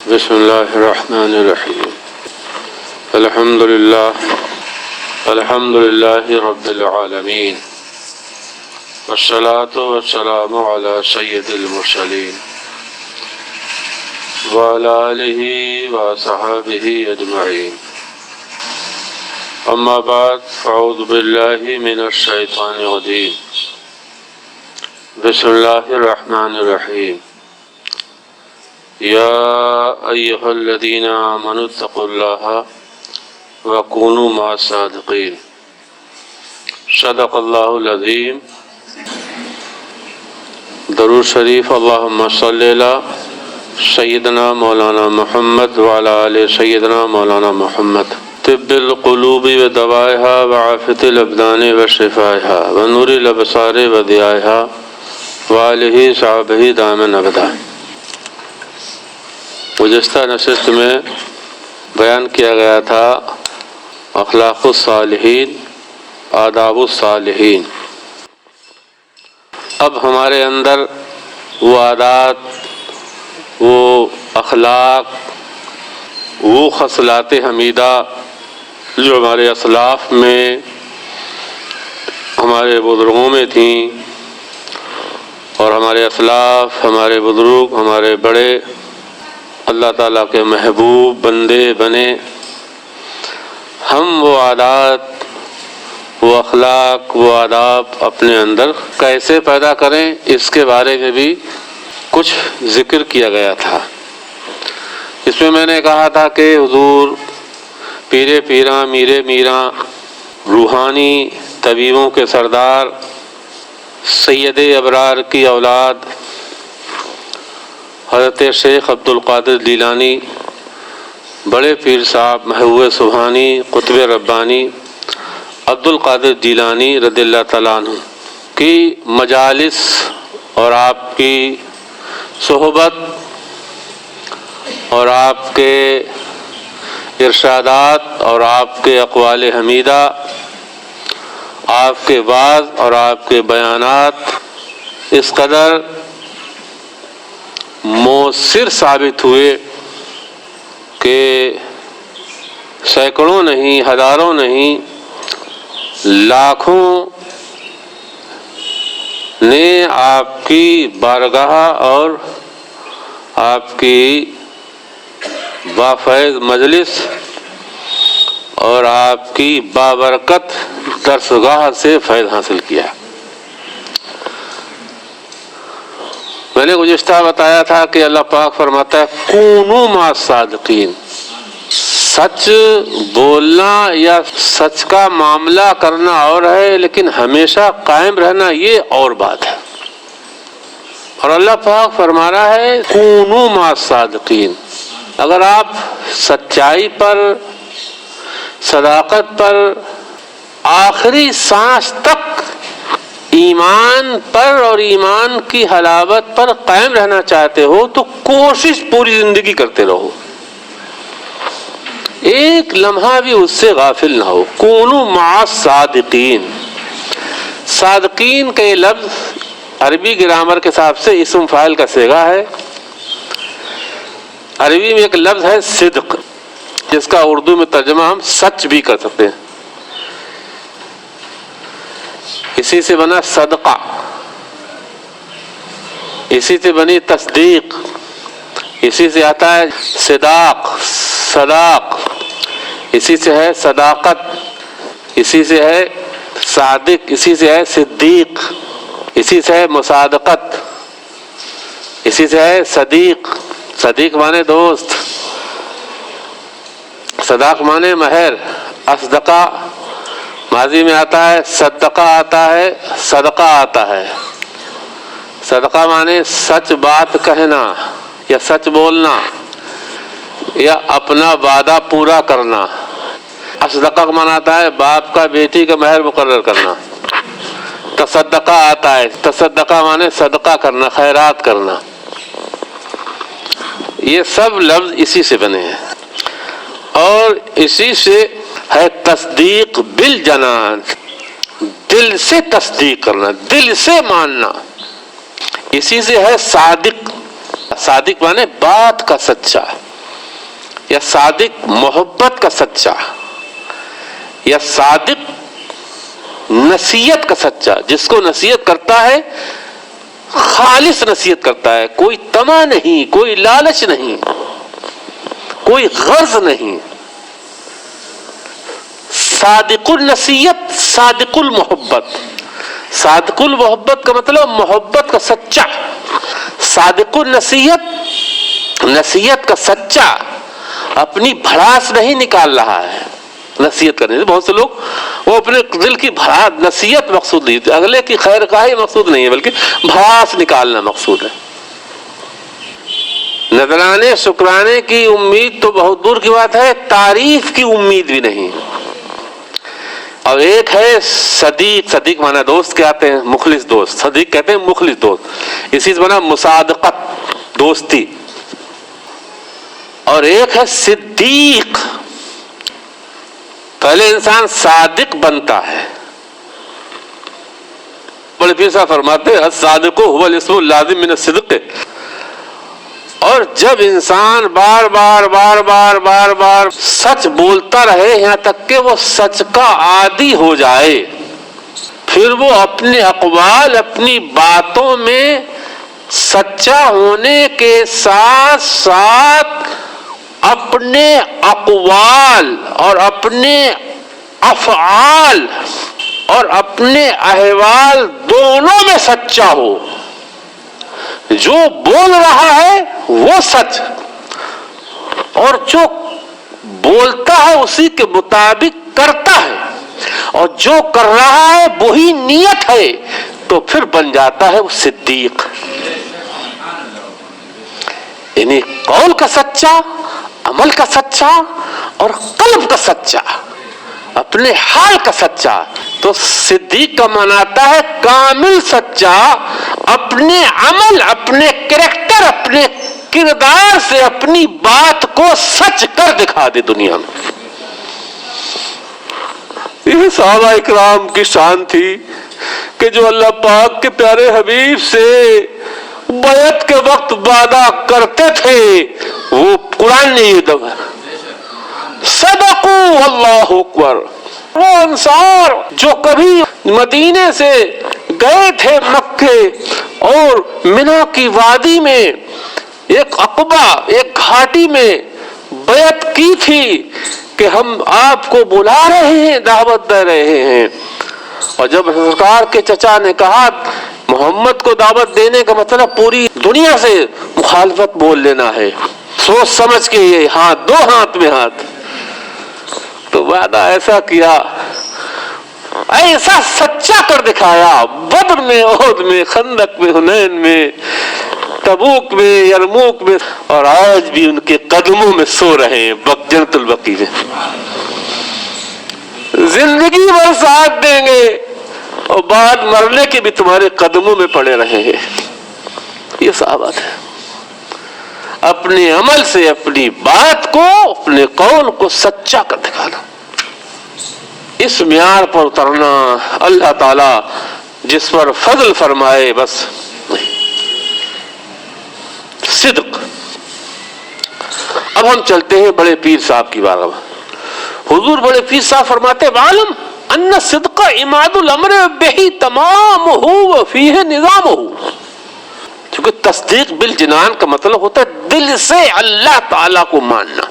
بسم اللہ الرحمن الرحیم الحمد للہ رب العالمین والصلاة والسلام علی سید المرسلین وعلی آلہ وصحبہ اجمعین اما بعد اعوذ باللہ من الشیطان الرجیم بسم اللہ الرحمن الرحیم یا ایہا الذین آمنوا اتقوا اللہ وکونوا مع الصادقین صدق اللہ العظیم۔ درود شریف اللہم صلی علی سیدنا مولانا محمد وعلی آل سیدنا مولانا محمد طب القلوب ودوائها وعافیة الابدان وشفائها ونور الابصار وضیائها وآلہ صحابہ دامن ابدا۔ گزشتہ نشست میں بیان کیا گیا تھا اخلاق الصالحین، آداب الصالحین۔ اب ہمارے اندر وہ عادات، وہ اخلاق، وہ خصلات حمیدہ جو ہمارے اسلاف میں، ہمارے بزرگوں میں تھیں، اور ہمارے اسلاف، ہمارے بزرگ، ہمارے بڑے اللہ تعالیٰ کے محبوب بندے بنے، ہم وہ عادات، وہ اخلاق، وہ آداب اپنے اندر کیسے پیدا کریں، اس کے بارے میں بھی کچھ ذکر کیا گیا تھا۔ اس میں نے کہا تھا کہ حضور پیرے پیراں میرے میراں روحانی طبیبوں کے سردار سید ابرار کی اولاد حضرت شیخ عبد القادر جیلانی، بڑے پیر صاحب محبوب سبحانی قطب ربانی عبد القادر جیلانی رضی اللہ تعالیٰ عنہ کی مجالس اور آپ کی صحبت اور آپ کے ارشادات اور آپ کے اقوال حمیدہ، آپ کے وعظ اور آپ کے بیانات اس قدر مؤثر ثابت ہوئے کہ سینکڑوں نہیں، ہزاروں نہیں، لاکھوں نے آپ کی بارگاہ اور آپ کی بافیض مجلس اور آپ کی بابرکت درسگاہ سے فیض حاصل کیا۔ میں نے گزشتہ بتایا تھا کہ اللہ پاک فرماتا ہے کونوا مع الصادقین، سچ بولنا یا سچ کا معاملہ کرنا اور ہے، لیکن ہمیشہ قائم رہنا یہ اور بات ہے۔ اور اللہ پاک فرما رہا ہے کونوا مع الصادقین، اگر آپ سچائی پر، صداقت پر، آخری سانس تک ایمان پر اور ایمان کی حلاوت پر قائم رہنا چاہتے ہو تو کوشش پوری زندگی کرتے رہو، ایک لمحہ بھی اس سے غافل نہ ہو۔ کونوا مع الصادقین، صادقین کا یہ لفظ عربی گرامر کے حساب سے اسم فاعل کا صیغہ ہے۔ عربی میں ایک لفظ ہے صدق، جس کا اردو میں ترجمہ ہم سچ بھی کر سکتے ہیں، اسی سے بنا صدقہ، اسی سے بنی تصدیق، اسی سے آتا ہے صداق، صداق، اسی سے ہے صداقت، اسی سے ہے صادق، اسی سے ہے صدیق، اسی سے ہے مصادقت، اسی سے ہے صدیق۔ صدیق مانے دوست، صداق مانے مہر، اصدقہ ماضی میں آتا ہے، صدقہ آتا ہے، صدقہ آتا ہے۔ صدقہ مانے سچ بات کہنا یا سچ بولنا یا اپنا وعدہ پورا کرنا۔ اصدقہ مانا آتا ہے باپ کا بیٹی کا مہر مقرر کرنا۔ تصدقہ آتا ہے، تصدقہ مانے صدقہ کرنا، خیرات کرنا۔ یہ سب لفظ اسی سے بنے ہیں، اور اسی سے ہے تصدیق بالجنان، دل سے تصدیق کرنا، دل سے ماننا۔ اسی سے ہے صادق، صادق مانے بات کا سچا، یا صادق محبت کا سچا یا صادق نصیحت کا سچا؟ جس کو نصیحت کرتا ہے خالص نصیحت کرتا ہے، کوئی طمع نہیں، کوئی لالچ نہیں، کوئی غرض نہیں. صادق النصیحت، صادق المحبت. صادق المحبت کا مطلب محبت کا سچا. صادق النصیحت، نصیحت کا سچا، اپنی بھڑاس نہیں نکال رہا ہے نصیحت کرنے سے. بہت سے لوگ وہ اپنے دل کی بھڑاس، نصیحت مقصود نہیں، اگلے کی خیر خواہی مقصود نہیں ہے، بلکہ بھڑاس نکالنا مقصود ہے. نذرانے شکرانے کی امید تو بہت دور کی بات ہے، تعریف کی امید بھی نہیں. اور ایک ہے صدیق. صدیق مانا دوست کہتے ہیں، مخلص دوست. صدیق کہتے ہیں مخلص دوست، اسی سے بنا مصادقت، دوستی. اور ایک ہے صدیق. پہلے انسان صادق بنتا ہے. بڑے پیر صاحب فرماتے ہیں الصادق هو الاسم اللازم من الصدق. اور جب انسان بار بار بار بار بار بار سچ بولتا رہے یہاں تک کہ وہ سچ کا عادی ہو جائے، پھر وہ اپنے اقوال، اپنی باتوں میں سچا ہونے کے ساتھ ساتھ اپنے اقوال اور اپنے افعال اور اپنے احوال دونوں میں سچا ہو. جو بول رہا ہے وہ سچ، اور جو بولتا ہے اسی کے مطابق کرتا ہے، اور جو کر رہا ہے وہی نیت ہے، تو پھر بن جاتا ہے وہ صدیق. یعنی قول کا سچا، عمل کا سچا اور قلب کا سچا، اپنے حال کا سچا. تو صدیق کا معنی آتا ہے کامل سچا، اپنے عمل، اپنے کریکٹر، اپنے کردار سے اپنی بات کو سچ کر دکھا دے دنیا میں. یہ صحابہ اکرام کی شان تھی کہ جو اللہ پاک کے پیارے حبیب سے بیعت کے وقت وعدہ کرتے تھے، وہ قرآن نے یہ دعا صدقوا اللہ اکبر. وہ انصار جو کبھی مدینے سے گئے تھے مکے اور منا کی وادی میں ایک عقبہ، ایک گھاٹی میں بیعت کی تھی کہ ہم آپ کو بلا رہے ہیں، دعوت دے رہے ہیں. اور جب سرکار کے چچا نے کہا محمد کو دعوت دینے کا مطلب پوری دنیا سے مخالفت بول لینا ہے، سوچ سمجھ کے یہ ہاتھ، دو ہاتھ میں ہاتھ، تو وعدہ ایسا کیا، ایسا سچا کر دکھایا. بدر میں، احد میں، خندق میں، حنین میں، تبوک میں، یرموک میں، اور آج بھی ان کے قدموں میں سو رہے ہیں جنت البقیع میں. زندگی بھر ساتھ دیں گے اور بعد مرنے کے بھی تمہارے قدموں میں پڑے رہیں گے. یہ صحابہ ہے. اپنے عمل سے اپنی بات کو، اپنے قول کو سچا کر دکھانا، اس معیار پر اترنا. اللہ تعالی جس پر فضل فرمائے بس. صدق. اب ہم چلتے ہیں بڑے پیر صاحب کی بارگاہ میں. حضور بڑے پیر صاحب فرماتے معلوم ان صدق عماد الامر بہی تمام ہو وفیہ نظام ہو. کیونکہ تصدیق بالجنان کا مطلب ہوتا ہے دل سے اللہ تعالیٰ کو ماننا.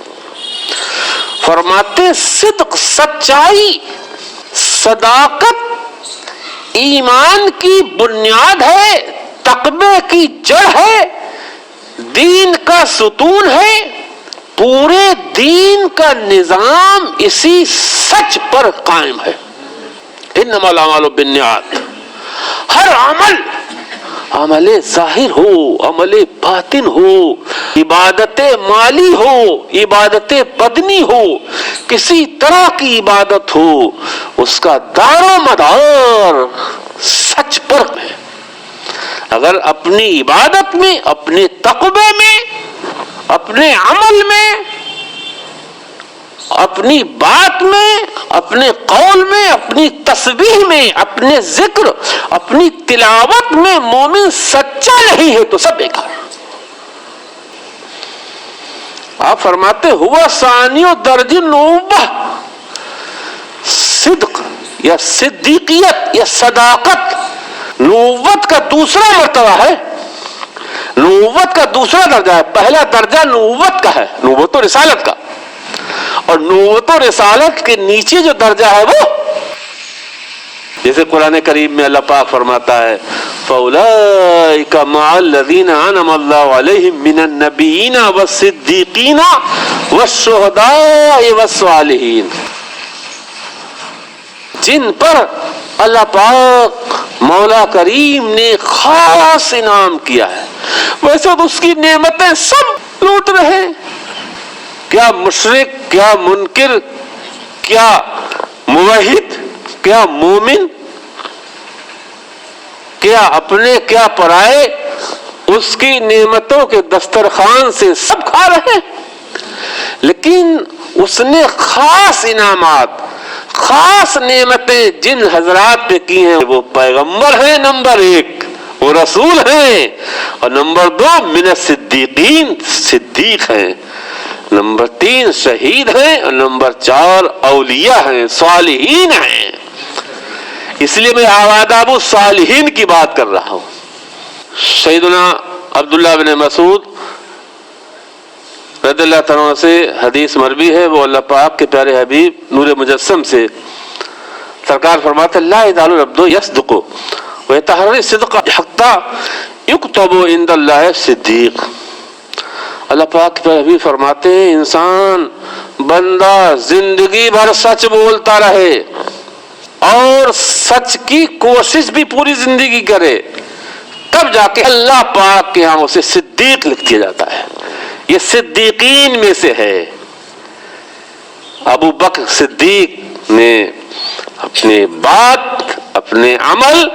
فرماتے صدق، سچائی، صداقت ایمان کی بنیاد ہے، تقوی کی جڑ ہے، دین کا ستون ہے. پورے دین کا نظام اسی سچ پر قائم ہے. انما الاعمال بالنیات. ہر عمل، عمل ظاہر ہو، عمل باطن ہو، عبادت مالی ہو، عبادت بدنی ہو، کسی طرح کی عبادت ہو، اس کا دار و مدار سچ پر ہے. اگر اپنی عبادت میں، اپنے تقوی میں، اپنے عمل میں، اپنی بات میں، اپنے قول میں، اپنی تسبیح میں، اپنے ذکر، اپنی تلاوت میں مومن سچا نہیں ہے تو سب بیکار. آپ فرماتے ہوا ثانی درج نوبہ، صدق یا صدیقیت یا صداقت نبوت کا دوسرا مرتبہ ہے، نبوت کا دوسرا درجہ ہے۔ پہلا درجہ نبوت کا ہے، نبوت و رسالت کا، اور نبوت و رسالت کے نیچے جو درجہ ہے وہ جیسے قرآن کریم میں اللہ پاک فرماتا ہے فَأُولَئِكَ مَعَ الَّذِينَ أَنْعَمَ اللَّهُ عَلَيْهِم مِّنَ النَّبِيِّينَ وَالصِّدِّيقِينَ وَالشُّهَدَاءِ وَالصَّالِحِينَ، جن پر اللہ پاک مولا کریم نے خاص انعام کیا ہے۔ ویسے تو اس کی نعمتیں سب لوٹ رہے، کیا مشرک، کیا منکر، کیا موحد، کیا مومن، کیا اپنے کیا پرائے، اس کی نعمتوں کے دسترخوان سے سب کھا رہے، لیکن اس نے خاص انعامات، خاص نعمتیں جن حضرات پہ کی ہیں وہ پیغمبر ہیں نمبر 1، وہ رسول ہیں، اور نمبر 2 من الصدیقین، صدیق ہیں، نمبر 3 شہید ہیں، اور نمبر 4 اولیاء ہیں، صالحین ہیں۔ اس لیے میں آداب الصالحین کی بات کر رہا ہوں۔ سیدنا عبداللہ بن مسعود رضی اللہ تعالیٰ سے حدیث مروی ہے، وہ اللہ پاک کے پیارے حبیب نور مجسم سے سرکار فرماتے لا یزال العبد یصدق ویتحرى الصدق حتى یکتب عند اللہ صدیق۔ اللہ پاک کے پیارے حبیب فرماتے ہیں انسان بندہ زندگی بھر سچ بولتا رہے اور سچ کی کوشش بھی پوری زندگی کرے، تب جا کے اللہ پاک کے ہاں اسے صدیق لکھ دیا جاتا ہے۔ یہ صدیقین میں سے ہے۔ ابو بکر صدیق نے اپنے بات، اپنے عمل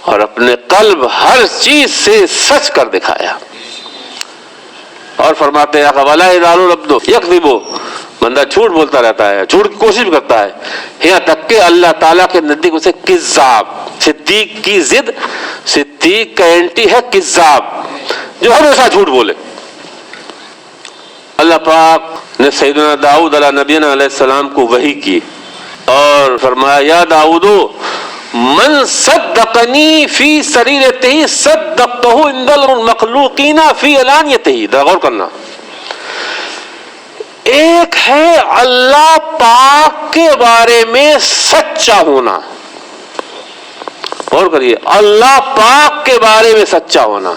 اور اپنے قلب ہر چیز سے سچ کر دکھایا، اور فرماتے ہیں وَلَا يَزَالُ الْعَبْدُ يَكْذِبُ، بندہ جھوٹ بولتا رہتا ہے، جھوٹ کی کوشش کرتا ہے، یہاں تک کہ اللہ تعالیٰ کے نزدیک اسے کذاب، صدیق کی ضد، صدیق کا اینٹی ہے کذاب، جو ہمیشہ جھوٹ بولے۔ اللہ پاک نے سیدنا داؤد علیہ نبینا علیہ السلام کو وحی کی اور فرمایا یا داؤد من صدقنی فی سریرتہ صدقتہ عند المخلوقین فی علانیتہ۔ ذرا غور کرنا، ایک ہے اللہ پاک کے بارے میں سچا ہونا، غور کریے، اللہ پاک کے بارے میں سچا ہونا،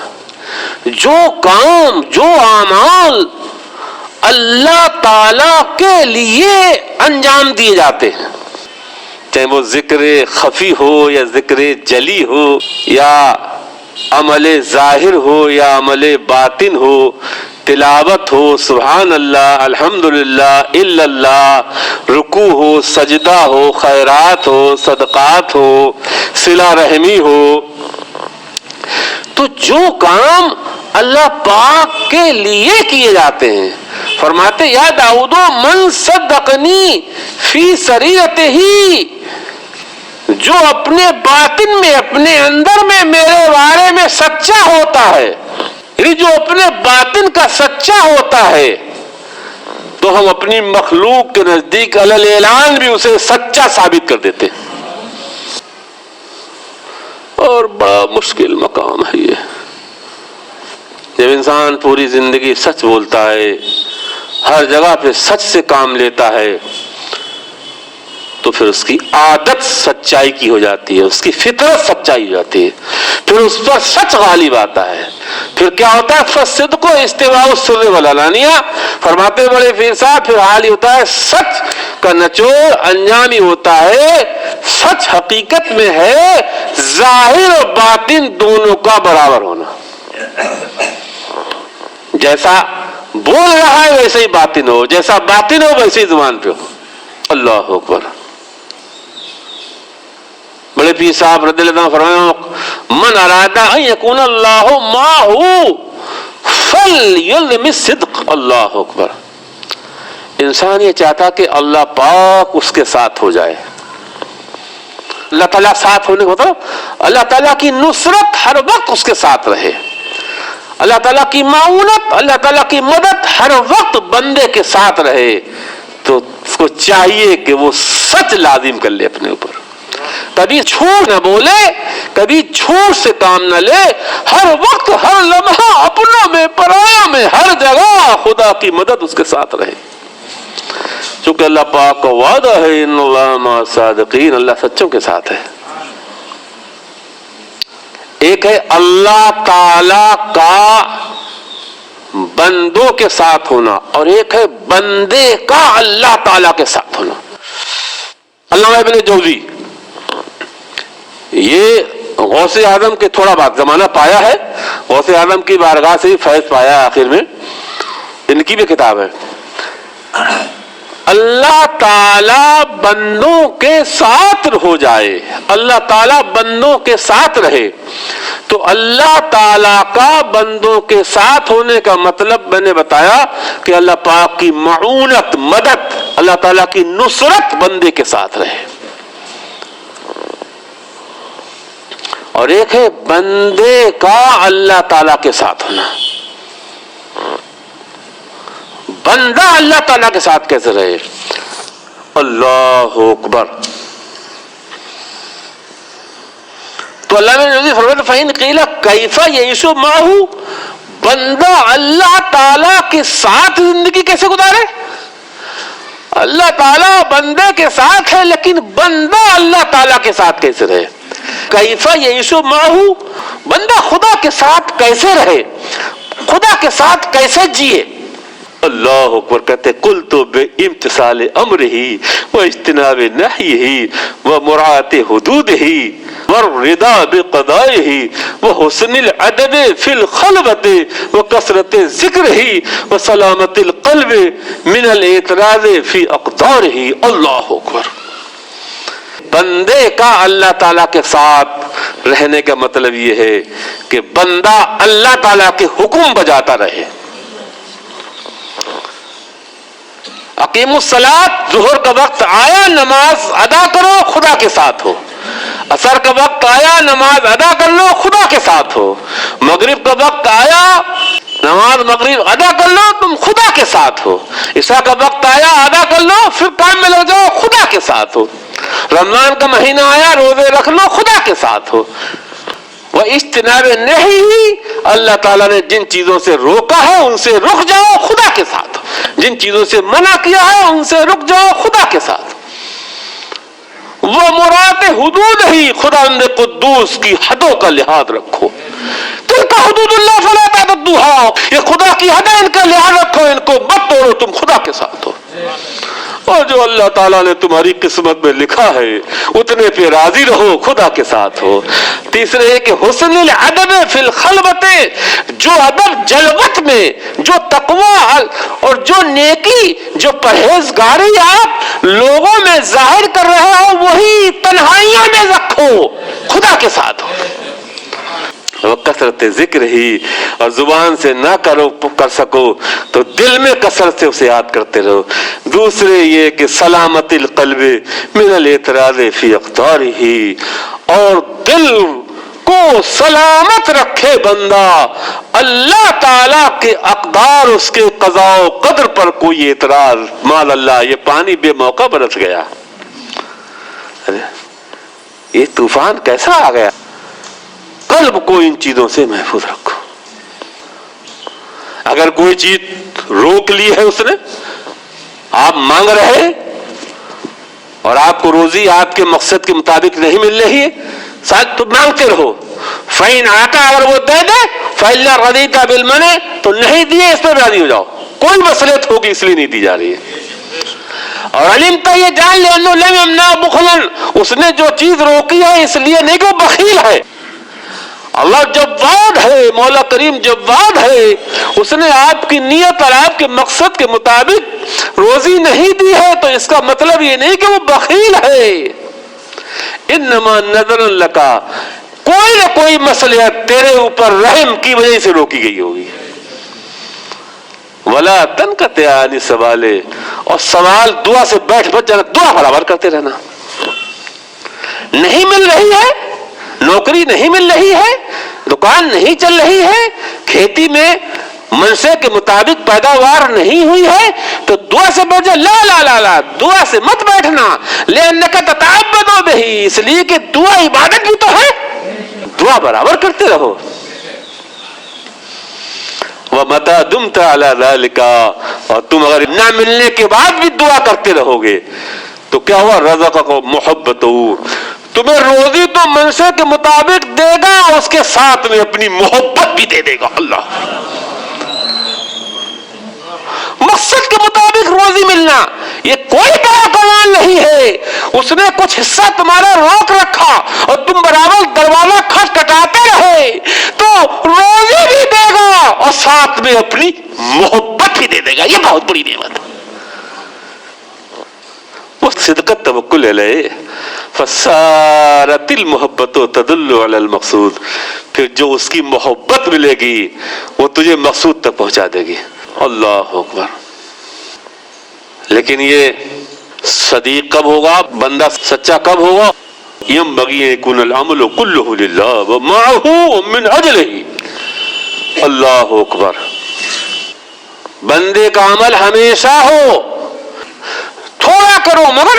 جو کام، جو اعمال اللہ تعالی کے لیے انجام دیے جاتے ہیں، چاہے وہ ذکر خفی ہو یا ذکر جلی ہو، یا عمل ظاہر ہو یا عمل باطن ہو، تلاوت ہو، سبحان اللہ، الحمدللہ، الا اللہ، رکوع ہو، سجدہ ہو، خیرات ہو، صدقات ہو، صلہ رحمی ہو، تو جو کام اللہ پاک کے لیے کیے جاتے ہیں، فرماتے یا داؤد من صدقنی فی سریرتہ، جو اپنے باطن میں، اپنے اندر میں میرے بارے میں سچا ہوتا ہے، یعنی جو اپنے باطن کا سچا ہوتا ہے، تو ہم اپنی مخلوق کے نزدیک علی اعلان بھی اسے سچا ثابت کر دیتے ہیں، اور بڑا مشکل مقام ہے یہ۔ جب انسان پوری زندگی سچ بولتا ہے، ہر جگہ پہ سچ سے کام لیتا ہے، تو پھر اس کی عادت سچائی کی ہو جاتی ہے، اس کی فطرت سچائی ہو جاتی ہے، پھر اس پر سچ غالب آتا ہے۔ پھر کیا ہوتا ہے فالصدق استواء السر والعلانیہ، فرماتے بڑے پیر صاحب، پھر حال ہی ہوتا ہے سچ کا نچوڑ انجام ہی ہوتا ہے، سچ حقیقت میں ہے ظاہر و باطن دونوں کا برابر ہونا، جیسا بول رہا ہے ویسے ہی باطن ہو، جیسا باطن ہو ویسے ہی زبان پہ ہو۔ اللہ اکبر۔ بڑے پیر صاحب رضی اللہ عنہ فرمایا من اراد ان یکون اللہ معه فلیلزم الصدق۔ اللہ اکبر۔ انسان یہ چاہتا کہ اللہ پاک اس کے ساتھ ہو جائے، اللہ تعالیٰ ساتھ ہونے کو تو اللہ تعالیٰ کی نصرت ہر وقت اس کے ساتھ رہے، اللہ تعالیٰ کی معاونت، اللہ تعالیٰ کی مدد ہر وقت بندے کے ساتھ رہے، تو اس کو چاہیے کہ وہ سچ لازم کر لے اپنے اوپر، کبھی جھوٹ نہ بولے، کبھی جھوٹ سے کام نہ لے، ہر وقت ہر لمحہ اپنوں میں پرایوں میں ہر جگہ خدا کی مدد اس کے ساتھ رہے، چونکہ اللہ پاک کا وعدہ ہے ان اللہ مع الصادقین، اللہ سچوں کے ساتھ ہے۔ ایک ہے اللہ تعالی کا بندوں کے ساتھ ہونا، اور ایک ہے بندے کا اللہ تعالی کے ساتھ ہونا۔ علامہ ابن جوزی یہ غوث اعظم کے تھوڑا بات زمانہ پایا ہے، غوث اعظم کی بارگاہ سے ہی فیض پایا آخر میں، ان کی بھی کتاب ہے۔ اللہ تعالی بندوں کے ساتھ ہو جائے، اللہ تعالی بندوں کے ساتھ رہے، تو اللہ تعالی کا بندوں کے ساتھ ہونے کا مطلب میں نے بتایا کہ اللہ پاک کی معونت، مدد، اللہ تعالی کی نصرت بندے کے ساتھ رہے، اور ایک ہے بندے کا اللہ تعالی کے ساتھ ہونا۔ بندہ اللہ تعالیٰ کے ساتھ کیسے رہے؟ اللہ اکبر۔ تو اللہ نے فرمایا فَإِنْ قِيلَ كَيْفَ يَعِيشُ مَعَهُ، بندہ اللہ تعالیٰ کے ساتھ زندگی کیسے گزارے؟ اللہ تعالیٰ بندے کے ساتھ ہے، لیکن بندہ اللہ تعالیٰ کے ساتھ کیسے رہے؟ كَيْفَ يَعِيشُ مَعَهُ، بندہ خدا کے ساتھ کیسے رہے، خدا کے ساتھ کیسے جیے؟ اللہ اکبر کہتے قلت بامتثال امرہ واجتناب نہیہ ومراعاۃ حدودہ والرضا بقضائہ وحسن العدب فی الخلوۃ وکثرت ذکرہ وسلامۃ القلب من الاعتراض فی اقدارہ۔ اللہ اکبر۔ بندے کا اللہ تعالیٰ کے ساتھ رہنے کا مطلب یہ ہے کہ بندہ اللہ تعالیٰ کے حکم بجاتا رہے۔ اقیم الصلاۃ، ظہر کا وقت آیا نماز ادا کرو، خدا کے ساتھ ہو۔ عصر کا وقت آیا نماز ادا کر لو، خدا کے ساتھ ہو۔ مغرب کا وقت آیا نماز مغرب ادا کر لو، تم خدا کے ساتھ ہو۔ عشاء کا وقت آیا ادا کر لو، پھر کام میں لگ جاؤ، خدا کے ساتھ ہو۔ رمضان کا مہینہ آیا روزے رکھ لو، خدا کے ساتھ ہو۔ وہ اجتناب نہیں، اللہ تعالیٰ نے جن چیزوں سے روکا ہے ان سے رک جاؤ، خدا کے ساتھ۔ جن چیزوں سے منع کیا ہے ان سے رک جاؤ، خدا کے ساتھ۔ وہ مراد حدود ہی، خداوند قدوس کی حدوں کا لحاظ رکھو۔ تلک حدود اللہ فلا تعتدوها، یہ خدا کی حد ہے، ان کا لحاظ رکھو، ان کو مت توڑو، تم خدا کے ساتھ ہو۔ اور جو اللہ تعالیٰ نے تمہاری قسمت میں لکھا ہے اتنے پہ راضی رہو، خدا کے ساتھ ہو۔ تیسرے ہے کہ حسن الادب فی الخلوۃ، جو ادب جلوت میں، جو تقوی اور جو نیکی، جو پرہیزگاری آپ لوگوں میں ظاہر کر رہے ہو وہی تنہائیوں میں رکھو، خدا کے ساتھ ہو۔ وہ کثرت ذکر ہی، اور زبان سے نہ کر سکو تو دل میں کثرت سے اسے یاد کرتے رہو۔ دوسرے یہ کہ سلامت القلب من الاعتراض فی اقدارہ، اور دل کو سلامت رکھے بندہ اللہ تعالی کے اقدار، اس کے قضاء و قدر پر کوئی اعتراض، مال اللہ یہ پانی بے موقع برس گیا، یہ طوفان کیسا آ گیا، قلب کو ان چیزوں سے محفوظ رکھو۔ اگر کوئی چیز روک لی ہے اس نے، آپ مانگ رہے اور آپ کو روزی آپ کے مقصد کے مطابق نہیں مل رہی ہے، ساتھ تو مانگتے رہو۔ فَإِنْ آتا، اگر وہ دے دے، فَإِلَّا رَضِيتَ بِالْمَنْعِ، تو نہیں دیے اس پر راضی ہو جاؤ، کوئی مصلحت ہوگی اس لیے نہیں دی جا رہی ہے۔ اور علمتا، یہ جان لے انه لم يمنع بخلا، اس نے جو چیز روکی ہے اس لیے نہیں کہ وہ بخیل ہے، اللہ جواد ہے، مولا کریم جواد ہے، اس نے آپ کی نیت اور آپ کے مقصد کے مطابق روزی نہیں دی ہے تو اس کا مطلب یہ نہیں کہ وہ بخیل ہے۔ انما نظر لک، کوئی نہ کوئی مصلحت تیرے اوپر رحم کی وجہ سے روکی گئی ہوگی۔ ولا تنقطع عن السوال، اور سوال دعا سے بیٹھ جانا، دعا برابر کرتے رہنا۔ نہیں مل رہی ہے، نوکری نہیں مل رہی ہے، دکان نہیں چل رہی ہے، کھیتی میں منشے کے مطابق پیداوار نہیں ہوئی ہے، تو دعا سے بیٹھ جا. لا لا لا لا، دعا سے مت بیٹھنا. لأنك تتعبد به، اس لیے کہ دعا عبادت بھی تو ہے. دعا برابر کرتے رہو. وَمَتَى دُمْتَ عَلَى ذَلِكَ، اور تم اگر نہ ملنے کے بعد بھی دعا کرتے رہو گے تو کیا ہوا؟ رَزَقَكُم مُحَبَّتُهُ، تمہیں روزی تو منشے کے مطابق دے گا، اور اس کے ساتھ میں اپنی محبت بھی دے دے گا. اللہ، مقصد کے مطابق روزی ملنا یہ کوئی بڑا کمال نہیں ہے. اس نے کچھ حصہ تمہارا روک رکھا اور تم برابر دروازہ کھٹکھٹاتے رہے تو روزی بھی دے گا اور ساتھ میں اپنی محبت بھی دے دے گا. یہ بہت بڑی نعمت ہے. وہ صدقت توکل علیہ فصارت المحبت تدل علی المقصود، پھر جو اس کی محبت ملے گی وہ تجھے مقصود تک پہنچا دے گی. اللہ اکبر. لیکن یہ صدیق کب ہوگا، بندہ سچا کب ہوگا؟ ينبغي أن يكون العمل كله لله ومعه من أجله. اللہ اکبر. بندے کا عمل ہمیشہ ہو، تھوڑا کرو مگر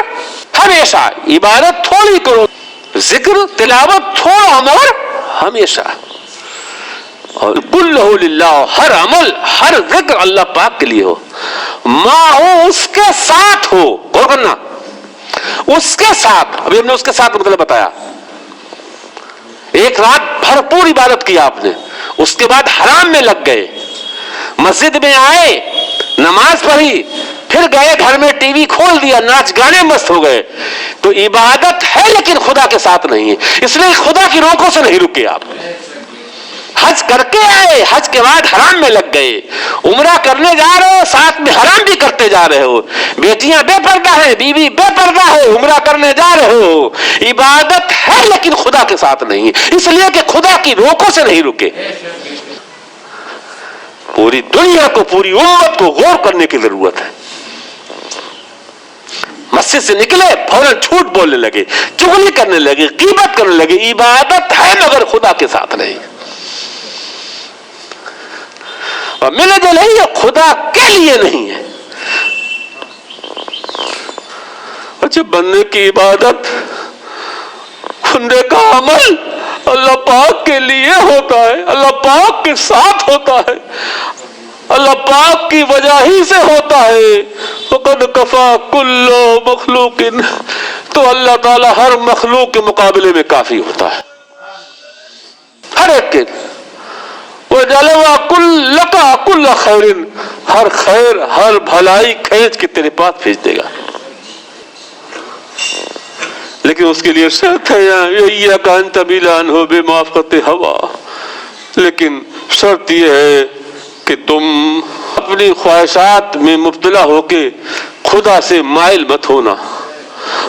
ہمیشہ. عبادت تھوڑی کرو، ذکر تلاوت تھوڑا مگر ہمیشہ. اور کلہ للہ، ہر عمل ہر ذکر اللہ پاک کے لیے ہو. ماں ہو، اس کے ساتھ ہو. غور کرنا، اس کے ساتھ. ابھی ہم نے اس کے ساتھ مطلب بتایا. ایک رات بھرپور عبادت کی آپ نے، اس کے بعد حرام میں لگ گئے، مسجد میں آئے، نماز پڑھی، پھر گئے گھر میں ٹی وی کھول دیا، ناچ گانے مست ہو گئے. تو عبادت ہے لیکن خدا کے ساتھ نہیں ہے. اس لیے خدا کی روکوں سے نہیں رکے. آپ حج کر کے آئے، حج کے بعد حرام میں لگ گئے. عمرہ کرنے جا رہے ہو، ساتھ میں حرام بھی کرتے جا رہے ہو. بیٹیاں بے پردہ ہیں، بیوی بے پردہ ہے، عمرہ کرنے جا رہے ہو. عبادت ہے لیکن خدا کے ساتھ نہیں ہے، اس لیے کہ خدا کی روکوں سے نہیں رکے. پوری دنیا کو، پوری امت کو غور کرنے کی ضرورت ہے. مسجد سے نکلے فوراً جھوٹ بولنے لگے، چغلی کرنے لگے، غیبت کرنے لگے. عبادت ہے مگر خدا کے ساتھ نہیں. اور ملے جو نہیں ہے خدا کے لیے نہیں ہے. اچھا، بندے کی عبادت، بندے کا عمل اللہ پاک کے لیے ہوتا ہے، اللہ پاک کے ساتھ ہوتا ہے، اللہ پاک کی وجہ ہی سے ہوتا ہے. وَقَدْ كَفَى كُلُّ مَخْلُوقٍ، تو اللہ تعالیٰ ہر مخلوق کے مقابلے میں کافی ہوتا ہے، ہر ایک کے. وَجَعَلَ لَكَ كُلَّ خَيْرٍ، ہر خیر ہر بھلائی کھینچ کے تیرے پاس بھیج دے گا. لیکن اس کے لیے شرط ہے إِيَّاكَ أَن تَمِيلَ عَنْهُ بِمُوَافَقَةِ الْهَوَىٰ، لیکن شرط یہ ہے کہ تم اپنی خواہشات میں مبتلا ہو کے خدا سے مائل مت ہونا.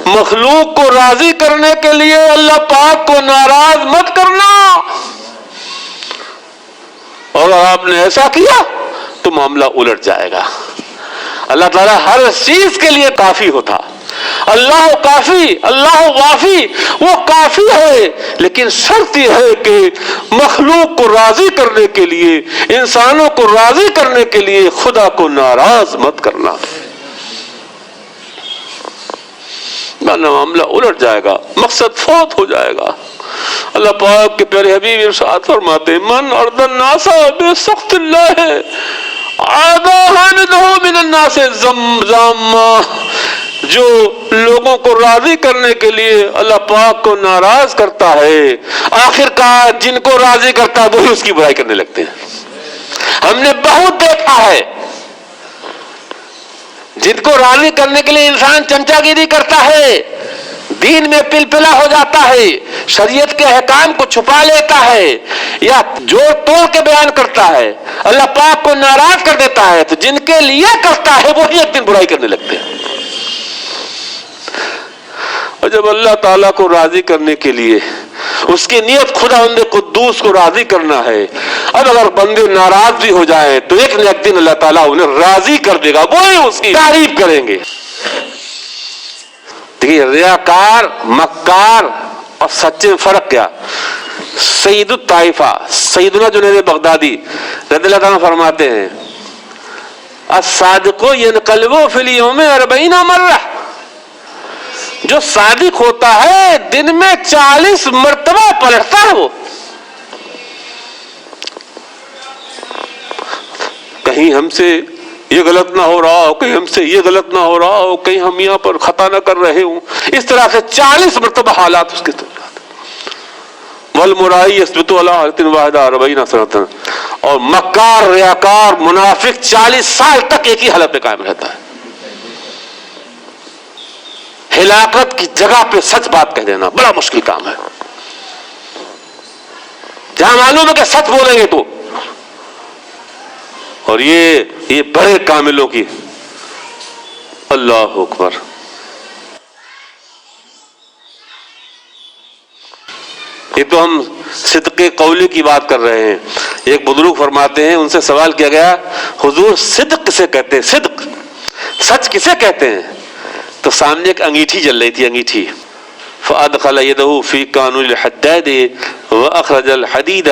مخلوق کو راضی کرنے کے لیے اللہ پاک کو ناراض مت کرنا. اور اگر آپ نے ایسا کیا تو معاملہ الٹ جائے گا. اللہ تعالیٰ ہر چیز کے لیے کافی ہوتا. اللہ کافی، اللہ وافی، وہ کافی ہے. لیکن شرط یہ ہے کہ مخلوق کو راضی کرنے کے لیے، انسانوں کو راضی کرنے کے لیے خدا کو ناراض مت کرنا، ورنہ معاملہ الٹ جائے گا، مقصد فوت ہو جائے گا. اللہ پاک کے پیارے حبیب ارشاد فرماتے من ارض الناس بسخط اللہ عادہ حامدہ من الناس زمزامہ، جو لوگوں کو راضی کرنے کے لیے اللہ پاک کو ناراض کرتا ہے، آخر کار جن کو راضی کرتا ہے وہی اس کی برائی کرنے لگتے ہیں. ہم نے بہت دیکھا ہے، جن کو راضی کرنے کے لیے انسان چمچا گیری کرتا ہے، دین میں پلپلا ہو جاتا ہے، شریعت کے احکام کو چھپا لیتا ہے یا جوڑ توڑ کے بیان کرتا ہے، اللہ پاک کو ناراض کر دیتا ہے، تو جن کے لیے کرتا ہے وہی ایک دن برائی کرنے لگتے ہیں. اور جب اللہ تعالیٰ کو راضی کرنے کے لیے اس کی نیت خداوند قدوس کو راضی کرنا ہے، اب اگر بندے ناراض بھی ہو جائیں تو ایک نہ ایک دن اللہ تعالیٰ انہیں راضی کر دے گا، وہی اس کی تعریف کریں گے. دیکھیے، ریاکار، مکار اور سچے میں فرق کیا؟ سید الطائفہ سیدنا جنید بغدادی رضی اللہ عنہ فرماتے ہیں الصادق ينقلب في اليوم 40 مرہ، جو صادق ہوتا ہے دن میں 40 مرتبہ پلٹتا ہے وہ. کہیں ہم سے یہ غلط نہ ہو رہا ہو، کہیں ہم سے یہ غلط نہ ہو رہا ہو، کہیں ہم یہاں پر خطا نہ کر رہے ہوں. اس طرح سے 40 مرتبہ حالات اس کے ساتھ. والمرائی یثبت علی حالۃ واحدہ 40 سنۃ، اور مکار ریاکار منافق 40 سال تک ایک ہی حالت میں قائم رہتا ہے. ہلاکت کی جگہ پہ سچ بات کہہ دینا بڑا مشکل کام ہے. جہاں معلوم ہے کہ سچ بولیں گے تو، اور یہ بڑے کاملوں کی. اللہ اکبر. یہ تو ہم صدق قولی کی بات کر رہے ہیں. ایک بزرگ فرماتے ہیں، ان سے سوال کیا گیا حضور صدق کسے کہتے ہیں، صدق سچ کسے کہتے ہیں؟ تو سامنے ایک انگیٹھی جل رہی تھی، انگیٹھی. فادخل یدہ فی قانون الحداد واخرج الحدید،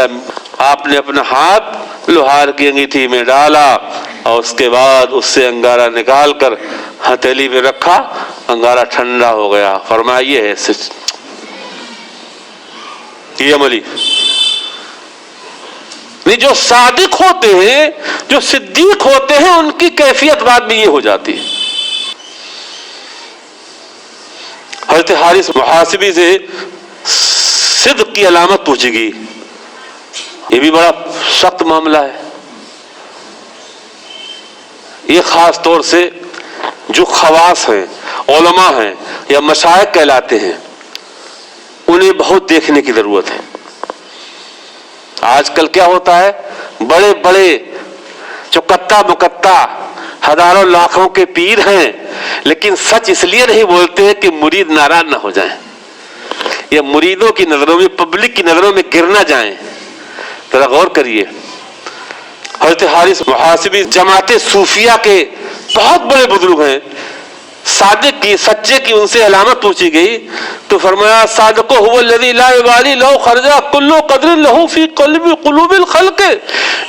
آپ نے اپنا ہاتھ لوہار کی انگیٹھی میں ڈالا اور اس کے بعد اس سے انگارہ نکال کر ہتھیلی میں رکھا، انگارہ ٹھنڈا ہو گیا. فرمایا یہ ہے سچ، یہ عملی. نہیں، جو صادق ہوتے ہیں، جو صدیق ہوتے ہیں، ان کی کیفیت بعد میں یہ ہو جاتی ہے. حضرت حارث محاسبی سے صدق کی علامت پوچھی گئی. یہ بھی بڑا سخت معاملہ ہے. یہ خاص طور سے جو خواص ہیں، علماء ہیں یا مشائخ کہلاتے ہیں، انہیں بہت دیکھنے کی ضرورت ہے. آج کل کیا ہوتا ہے، بڑے بڑے چکتا مکتا ہزاروں لاکھوں کے پیر ہیں، لیکن سچ اس لیے نہیں بولتے کہ مرید ناراض نہ ہو جائیں یا مریدوں کی نظروں میں، پبلک کی نظروں میں گر نہ جائیں. ذرا غور کریے. حضرت حارث محاسبی جماعت صوفیہ کے بہت بڑے بزرگ ہیں. صادق کی، سچے کی ان سے علامت پوچھی گئی تو فرمایا صادق هو الذي لا يبالي لو خرج كل قدر له في قلوب الخلق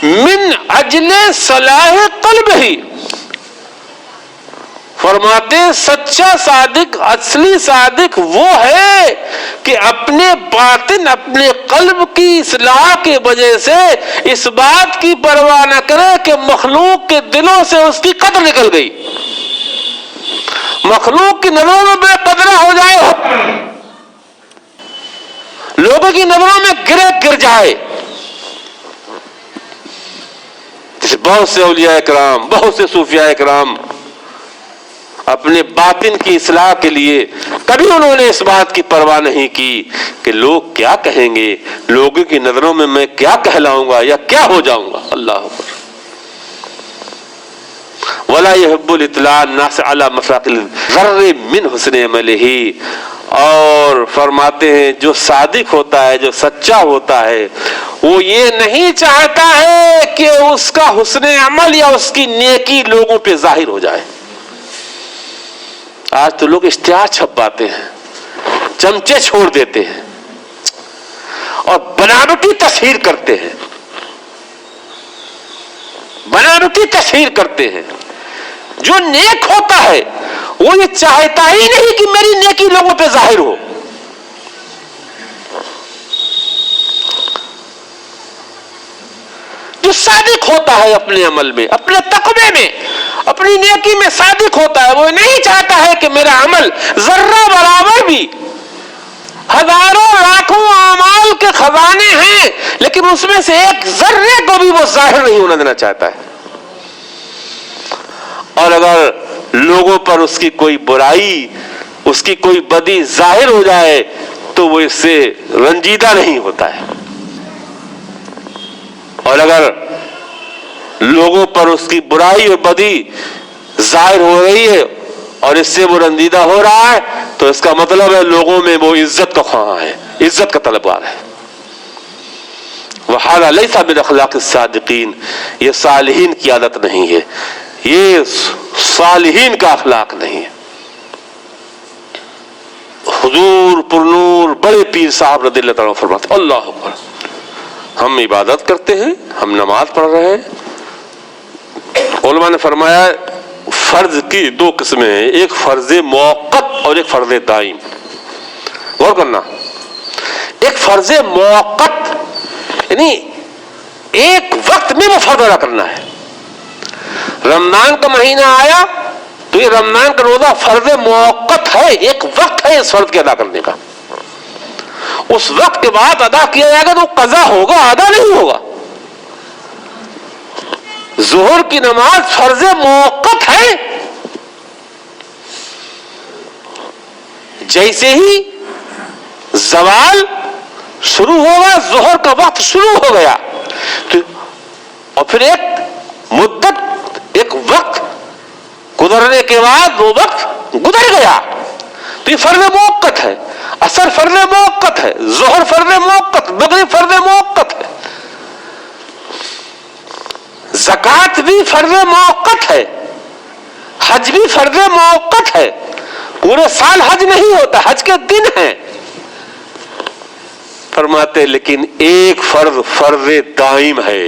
من اجل صلاح قلبه. فرماتے سچا صادق، اصلی صادق وہ ہے کہ اپنے باطن، اپنے قلب کی اصلاح کی وجہ سے اس بات کی پرواہ نہ کرے کہ مخلوق کے دلوں سے اس کی قدر نکل گئی، مخلوق کی نظروں میں بے قدرہ ہو جائے، لوگوں کی نظروں میں گر جائے. بہت سے اولیاء اکرام، بہت سے صوفیاء اکرام اپنے باطن کی اصلاح کے لیے کبھی انہوں نے اس بات کی پرواہ نہیں کی کہ لوگ کیا کہیں گے، لوگوں کی نظروں میں کیا کہلاؤں گا یا کیا ہو جاؤں گا. اللہ اکبر. ولا يحب الاطلاع الناس على مفاقل الذر من حسن عمله. اور فرماتے ہیں جو صادق ہوتا ہے، جو سچا ہوتا ہے، وہ یہ نہیں چاہتا ہے کہ اس کا حسن عمل یا اس کی نیکی لوگوں پہ ظاہر ہو جائے. آج تو لوگ اشتہار چھپواتے ہیں، چمچے چھوڑ دیتے ہیں اور بناوٹی تصہیر کرتے ہیں، بناوٹی تصہیر کرتے ہیں. جو نیک ہوتا ہے وہ یہ چاہتا ہی نہیں کہ میری نیکی لوگوں پہ ظاہر ہو. جو صادق ہوتا ہے اپنے عمل میں، اپنے تقوی میں، اپنی نیکی میں صادق ہوتا ہے، وہ نہیں چاہتا ہے کہ میرا عمل ذرہ برابر بھی، ہزاروں لاکھوں اعمال کے خزانے ہیں لیکن اس میں سے ایک ذرے کو بھی وہ ظاہر نہیں ہونا دینا چاہتا ہے. اور اگر لوگوں پر اس کی کوئی برائی، اس کی کوئی بدی ظاہر ہو جائے تو وہ اس سے رنجیدہ نہیں ہوتا ہے. اور اگر لوگوں پر اس کی برائی اور بدی ظاہر ہو رہی ہے اور اس سے وہ رنجیدہ ہو رہا ہے تو اس کا مطلب ہے لوگوں میں وہ عزت کا خواہاں ہے، عزت کا طلبگار ہے. وَهَذَا لَيْسَ مِنْ أَخْلَاقِ الصَّادِقِينَ. یہ صالحین کی عادت نہیں ہے، یہ صالحین کا اخلاق نہیں ہے. حضور پرنور بڑے پیر صاحب رضی اللہ تعالیٰ فرماتے اللہ اکبر. ہم عبادت کرتے ہیں، ہم نماز پڑھ رہے ہیں۔ علماء نے فرمایا فرض کی دو قسمیں ہیں، ایک فرض موقت اور ایک فرض دائم۔ غور کرنا، ایک فرض موقت یعنی ایک وقت میں وہ فرض ادا کرنا ہے۔ رمضان کا مہینہ آیا تو یہ رمضان کا روزہ فرض موقت ہے، ایک وقت ہے اس فرض کے ادا کرنے کا، اس وقت کے بعد ادا کیا جائے گا تو قضا ہوگا، ادا نہیں ہوگا۔ ظہر کی نماز فرض موقت ہے، جیسے ہی زوال شروع ہوگا ظہر کا وقت شروع ہو گیا، اور پھر ایک مدت ایک وقت گزرنے کے بعد وہ وقت گزر گیا، تو یہ فرض موقت ہے۔ عصر فرض موقت ہے، ظہر فرض موقت، مغرب فرض موقت ہے، زکوٰۃ بھی فرض موقت ہے، حج بھی فرض موقت ہے۔ پورے سال حج نہیں ہوتا، حج کے دن ہیں۔ فرماتے لیکن ایک فرض دائم ہے،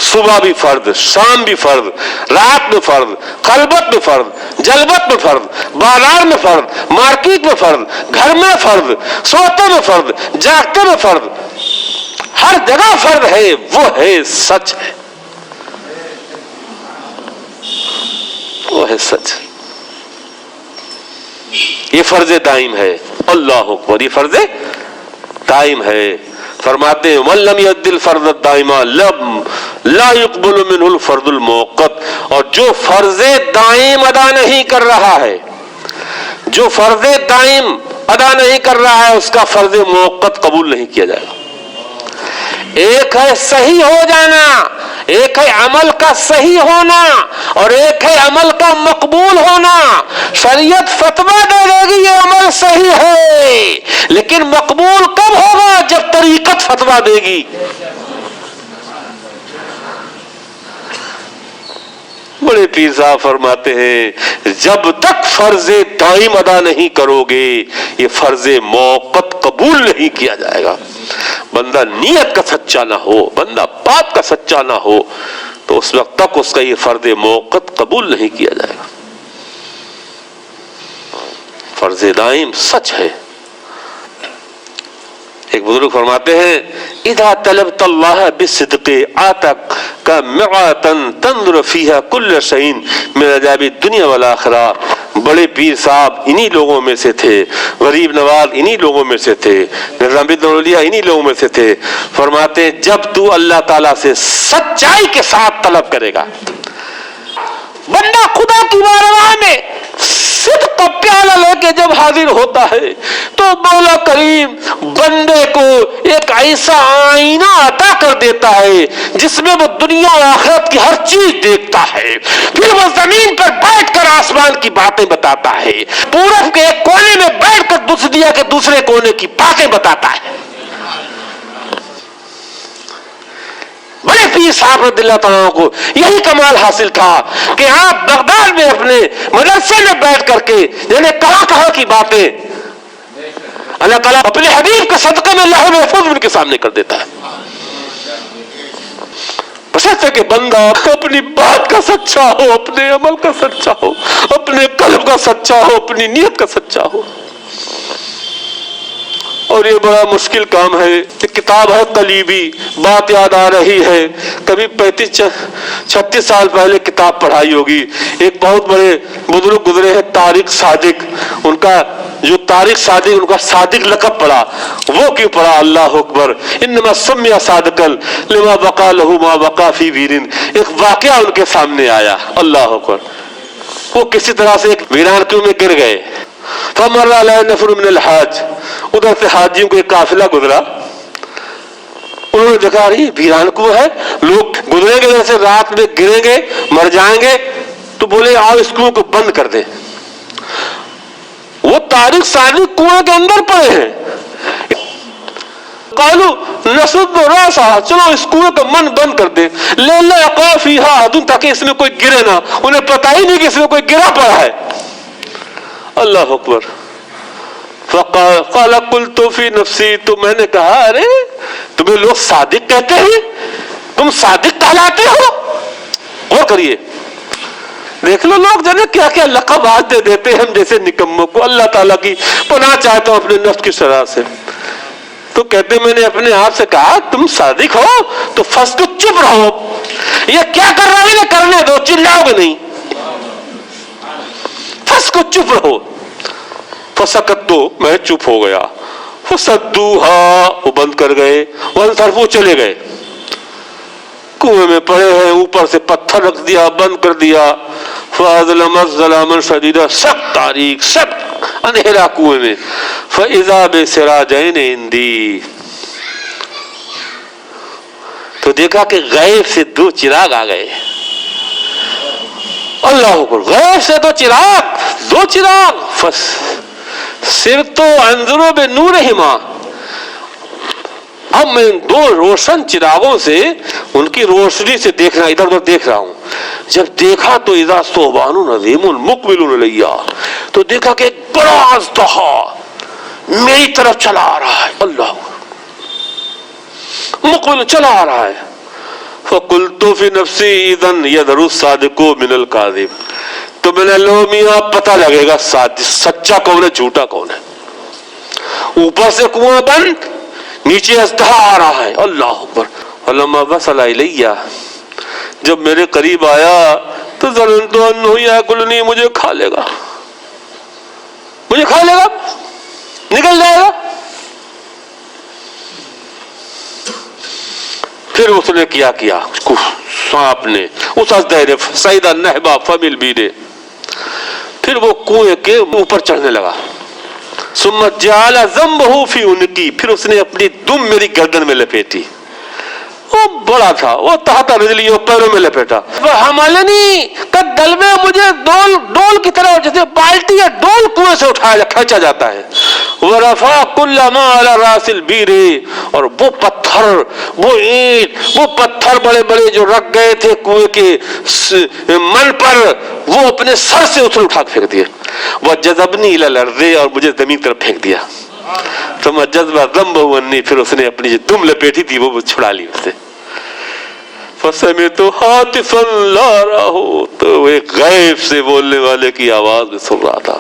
صبح بھی فرض، شام بھی فرض، رات میں فرض، خلوت میں فرض، جلوت میں فرض، بازار میں فرض، مارکیٹ میں فرض، گھر میں فرض، سوتے میں فرض، جاگتے میں فرض، ہر جگہ فرض ہے، وہ ہے سچ ہے، وہ ہے سچ، یہ فرض دائم ہے۔ اللہ اکبر، یہ فرض دائم ہے۔ فرماتے ہیں من لم یؤد الفرض الدائم لا يقبل منه الفرض المؤقت، اور جو فرض دائم ادا نہیں کر رہا ہے، جو فرض دائم ادا نہیں کر رہا ہے اس کا فرض موقت قبول نہیں کیا جائے گا۔ ایک ہے صحیح ہو جانا، ایک ہے عمل کا صحیح ہونا، اور ایک ہے عمل کا مقبول ہونا۔ شریعت فتویٰ دے دے گی یہ عمل صحیح ہے، لیکن مقبول کب ہوگا؟ جب طریقت فتویٰ دے گی۔ بڑے پیر صاحب فرماتے ہیں جب تک فرض دائم ادا نہیں کرو گے یہ فرض موقت قبول نہیں کیا جائے گا۔ بندہ نیت کا سچا نہ ہو، بندہ بات کا سچا نہ ہو تو اس وقت تک اس کا یہ فرض موقت قبول نہیں کیا جائے گا۔ فرض دائم سچ ہے۔ ایک بزرگ فرماتے ہیں اذا طلبت اللہ بالصدق آتاک معاتا تنظر فیہا کل شیء من عجائب الدنیا والآخرہ۔ بڑے پیر صاحب انہی لوگوں میں سے تھے، غریب نواز انہی لوگوں میں سے تھے، نظام الدولہ انہی لوگوں میں سے تھے۔ فرماتے ہیں جب تو اللہ تعالیٰ سے سچائی کے ساتھ طلب کرے گا، بندہ خدا کی بارگاہ میں صدق کا پیالہ لے کے جب حاضر ہوتا ہے تو مولا کریم بندے کو ایک ایسا آئینہ عطا کر دیتا ہے جس میں وہ دنیا و آخرت کی ہر چیز دیکھتا ہے۔ پھر وہ زمین پر بیٹھ کر آسمان کی باتیں بتاتا ہے، پورب کے ایک کونے میں بیٹھ کر بسدیا کے دوسرے کونے کی باتیں بتاتا ہے۔ بڑے پیر صاحب رضی اللہ تعالیٰ کو یہی کمال حاصل تھا کہ آپ بغداد میں اپنے مدرسے میں بیٹھ کر کے یعنی کہاں کی باتیں اللہ تعالیٰ اپنے حبیب کے صدقے میں لوح محفوظ ان کے سامنے کر دیتا ہے۔ بشرطے کہ بندہ اپنی بات کا سچا ہو، اپنے عمل کا سچا ہو، اپنے قلب کا سچا ہو، اپنی نیت کا سچا ہو۔ اور یہ بڑا مشکل کام ہے۔ ایک کتاب ہے قلیبی، بات یاد آ رہی ہے، کبھی 35-36 سال پہلے کتاب پڑھائی ہوگی۔ ایک بہت بڑے بزرگ گزرے ہیں طارق صادق، ان کا جو طارق صادق ان کا صادق لقب پڑا، وہ کیوں پڑا؟ اللہ اکبر، انما سمی صادقا لما بقا له ما بقا فی ویرن۔ ایک واقعہ ان کے سامنے آیا، اللہ اکبر، وہ کسی طرح سے ایک ویران کنویں میں گر گئے۔ فمر علیہ نفر من الحاج، ادھر سے حاجیوں کو ایک قافلہ گزرا، انہوں نے دیکھا یہ ویران کنواں ہے، لوگ گزریں گے جیسے رات میں گریں گے مر جائیں گے، تو بولے آؤ اس کنویں کو بند کر دیں۔ وہ طارق صادق کنویں کے اندر پڑے ہیں، قالوا نسد راسا، چلو اس کنویں کا من بند کر دیں، لا يقع فيها احد، تاکہ اس میں کوئی گرے نہ، انہیں پتہ ہی نہیں کہ اس میں کوئی گرا پڑا ہے۔ اللہ اکبر۔ قال قلت فی نفسی، تو میں نے کہا ارے تمہیں لوگ صادق کہتے ہیں، تم صادق کہلاتے ہو. غور کریے، دیکھ لو لوگ جو ہے کیا کیا لقبات دے دیتے ہیں ہم جیسے نکموں کو. اللہ تعالیٰ کی پناہ چاہتا ہوں اپنے نفس کی شرح سے. تو کہتے میں نے اپنے آپ سے کہا تم صادق ہو تو فسکت، چپ رہو. یہ کیا کر رہا ہے یہ کرنے دو، چلاؤ گے نہیں. فسکت، چپ رہو. فسکت، تو میں چپ ہو گیا. فسدوها، وہ بند کر گئے. وانصرفوا، چلے گئے. کنویں میں پڑے ہیں، اوپر سے پتھر رکھ دیا، بند کر دیا. فاظلمت ظلاما شدیدا، سخت تاریک، سخت اندھیرا کنویں میں. فاذا بسراجین عندی، تو دیکھا کہ غیب سے 2 چراغ آ گئے. اللہ اکبر، غیب سے 2 چراغ، 2 چراغ. سرت انظر بنورہما، اب میں 2 روشن چراغوں سے، ان کی روشنی سے دیکھنا، ادھر ادھر دیکھ رہا ہوں. جب دیکھا تو اذا ثعبان عظیم مقبل الیہ، تو دیکھا کہ ایک بڑا اژدہا میری طرف چلا آ رہا ہے. اللہ مقبل چلا آ رہا ہے. فقلت فی نفسی اذن یدر الصادق من الکاذب، تو میں نے لو میاں پتہ لگے گا سچا کون ہے جھوٹا کون ہے. اوپر سے کنواں بند، نیچے اژدہا آ رہا ہے. اللہ اکبر. فلما وصل الیہ، جب میرے قریب آیا تو ظننت انہ یاکلنی، مجھے کھا لے گا، مجھے کھا لے گا، نکل جائے گا. پھر اس نے کیا سانپ نے، اس اژدہے نے، صعد النہبا فمل بینے، پھر وہ کنویں کے اوپر چڑھنے لگا. ثم جعل ذنبه فی عنقی، پھر اس نے اپنی دم میری گردن میں لپیٹی. وہ بڑا تھا، وہ تحت رجلی، پیروں میں لپیٹا. حملنی کالدلو، مجھے ڈول کی طرح، جیسے بالٹی یا ڈول کنویں سے اٹھایا کھینچا جاتا ہے. ورفع کل ما علی راس البیر، اور وہ پتھر، وہ اینٹ، وہ پتھر بڑے بڑے جو رکھ گئے تھے کنویں کے من پر، وہ اپنے سر سے اٹھا کے پھینک دیے. وجذبنی الی الارض، اور مجھے زمین طرف پھینک دیا. ثم جذب ذنبه عنی، پھر اس نے اپنی جو دم لپیٹی تھی وہ چھڑا لی اس سے. فسمعت هاتفا لا راه، تو ایک غیب سے بولنے والے کی آواز میں سن رہا تھا.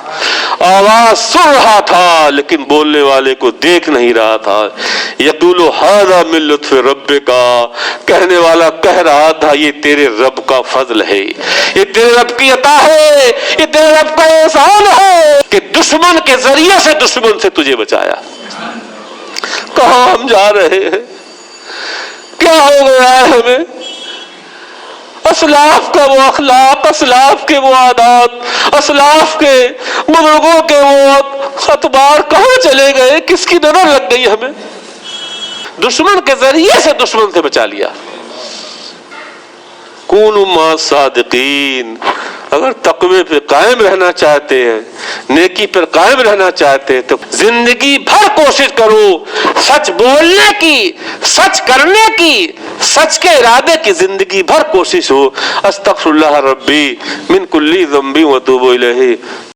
آواز سن رہا تھا لیکن بولنے والے کو دیکھ نہیں رہا تھا. یقول هذا من لطف ربک، کہنے والا کہہ رہا تھا یہ تیرے رب کا فضل ہے، یہ تیرے رب کی عطا ہے، یہ تیرے رب کا احسان ہے کہ دشمن کے ذریعے سے دشمن سے تجھے بچایا. کہاں ہم جا رہے ہیں، کیا ہو گیا ہے ہمیں؟ اسلاف کا وہ اخلاق، اسلاف کے وہ عادات، اسلاف کے بزرگوں کے وہ اتباع کہاں چلے گئے؟ کس کی نظر لگ گئی ہمیں؟ دشمن کے ذریعے سے دشمن سے بچا لیا. کونوا مع الصادقین، اگر تقوی پہ قائم رہنا چاہتے ہیں، نیکی پر قائم رہنا چاہتے ہیں، تو زندگی بھر کوشش کرو سچ بولنے کی، سچ کرنے کی، سچ کے ارادے کی زندگی بھر کوشش ہو. استغفر اللہ ربی من کل ذنب واتوب الیہ.